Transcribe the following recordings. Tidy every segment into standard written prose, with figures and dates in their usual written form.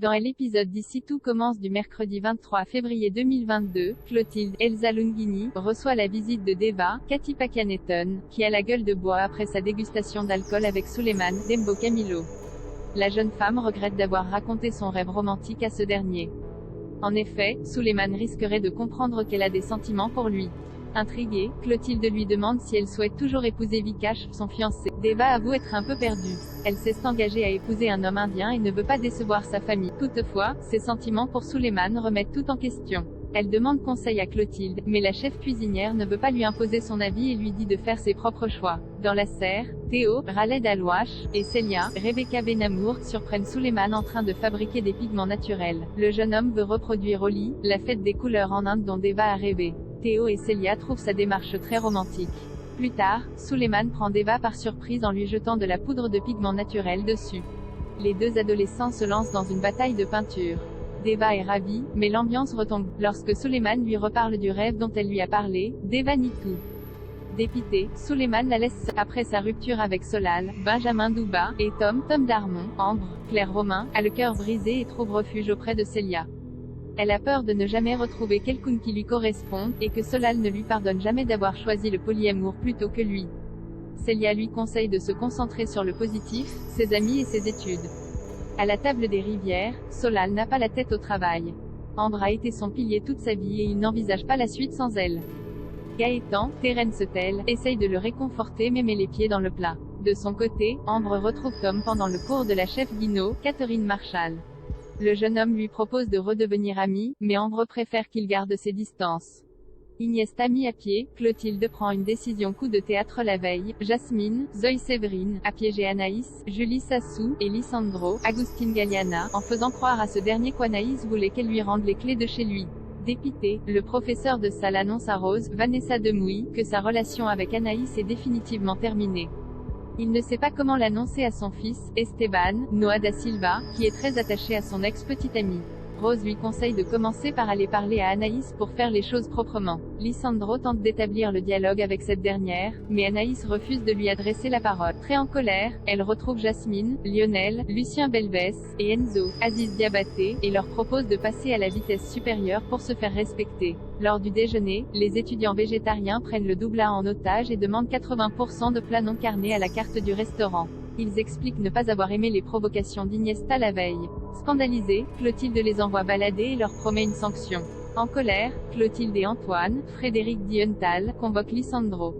Dans l'épisode d'ici tout commence du mercredi 23 février 2022, Clotilde, Elsa Longini, reçoit la visite de Deva, Katy Pakaneton, qui a la gueule de bois après sa dégustation d'alcool avec Suleiman, Dembo Camilo. La jeune femme regrette d'avoir raconté son rêve romantique à ce dernier. En effet, Suleiman risquerait de comprendre qu'elle a des sentiments pour lui. Intriguée, Clotilde lui demande si elle souhaite toujours épouser Vikash, son fiancé. Deva avoue être un peu perdue. Elle s'est engagée à épouser un homme indien et ne veut pas décevoir sa famille. Toutefois, ses sentiments pour Suleiman remettent tout en question. Elle demande conseil à Clotilde, mais la chef cuisinière ne veut pas lui imposer son avis et lui dit de faire ses propres choix. Dans la serre, Théo, Khaled Alouache, et Célia, Rebecca Benamour, surprennent Suleiman en train de fabriquer des pigments naturels. Le jeune homme veut reproduire Holi, la fête des couleurs en Inde dont Deva a rêvé. Théo et Célia trouvent sa démarche très romantique. Plus tard, Suleiman prend Deva par surprise en lui jetant de la poudre de pigment naturel dessus. Les deux adolescents se lancent dans une bataille de peinture. Deva est ravie, mais l'ambiance retombe. Lorsque Suleiman lui reparle du rêve dont elle lui a parlé, Deva nie tout. Dépité, Suleiman la laisse. Après sa rupture avec Solal, Benjamin Douba, et Tom Darmon, Ambre, Claire Romain, a le cœur brisé et trouve refuge auprès de Célia. Elle a peur de ne jamais retrouver quelqu'un qui lui corresponde, et que Solal ne lui pardonne jamais d'avoir choisi le polyamour plutôt que lui. Célia lui conseille de se concentrer sur le positif, ses amis et ses études. À la table des rivières, Solal n'a pas la tête au travail. Ambre a été son pilier toute sa vie et il n'envisage pas la suite sans elle. Gaëtan, Terence Tell, essaye de le réconforter mais met les pieds dans le plat. De son côté, Ambre retrouve Tom pendant le cours de la chef Guino, Catherine Marshall. Le jeune homme lui propose de redevenir amis, mais Ambre préfère qu'il garde ses distances. Iniesta mis à pied, Clotilde prend une décision coup de théâtre la veille. Jasmine, Zoe Séverine, a piégé Anaïs, Julie Sassou, et Lisandro, Agustin Galliana, en faisant croire à ce dernier qu'Anaïs voulait qu'elle lui rende les clés de chez lui. Dépité, le professeur de salle annonce à Rose, Vanessa Demouy, que sa relation avec Anaïs est définitivement terminée. Il ne sait pas comment l'annoncer à son fils, Esteban, Noah da Silva, qui est très attaché à son ex-petite amie. Rose lui conseille de commencer par aller parler à Anaïs pour faire les choses proprement. Lisandro tente d'établir le dialogue avec cette dernière, mais Anaïs refuse de lui adresser la parole. Très en colère, elle retrouve Jasmine, Lionel, Lucien Belvès, et Enzo, Aziz Diabaté, et leur propose de passer à la vitesse supérieure pour se faire respecter. Lors du déjeuner, les étudiants végétariens prennent le doubla en otage et demandent 80% de plats non carnés à la carte du restaurant. Ils expliquent ne pas avoir aimé les provocations d'Iniesta la veille. Scandalisée, Clotilde les envoie balader et leur promet une sanction. En colère, Clotilde et Antoine, Frédéric Dienthal, convoquent Lisandro.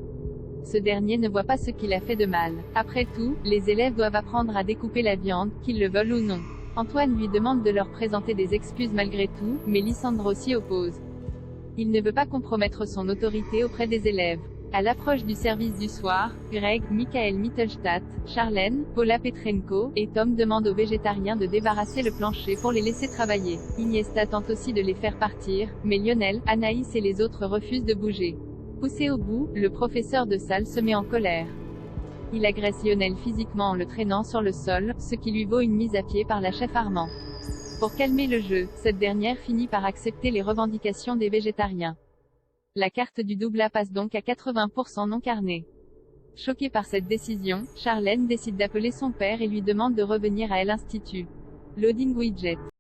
Ce dernier ne voit pas ce qu'il a fait de mal. Après tout, les élèves doivent apprendre à découper la viande, qu'ils le veulent ou non. Antoine lui demande de leur présenter des excuses malgré tout, mais Lisandro s'y oppose. Il ne veut pas compromettre son autorité auprès des élèves. À l'approche du service du soir, Greg, Michael Mittelstadt, Charlène, Paula Petrenko, et Tom demandent aux végétariens de débarrasser le plancher pour les laisser travailler. Iniesta tente aussi de les faire partir, mais Lionel, Anaïs et les autres refusent de bouger. Poussé au bout, le professeur de salle se met en colère. Il agresse Lionel physiquement en le traînant sur le sol, ce qui lui vaut une mise à pied par la chef Armand. Pour calmer le jeu, cette dernière finit par accepter les revendications des végétariens. La carte du doubla passe donc à 80% non carné. Choquée par cette décision, Charlène décide d'appeler son père et lui demande de revenir à l'Institut. Loading widget.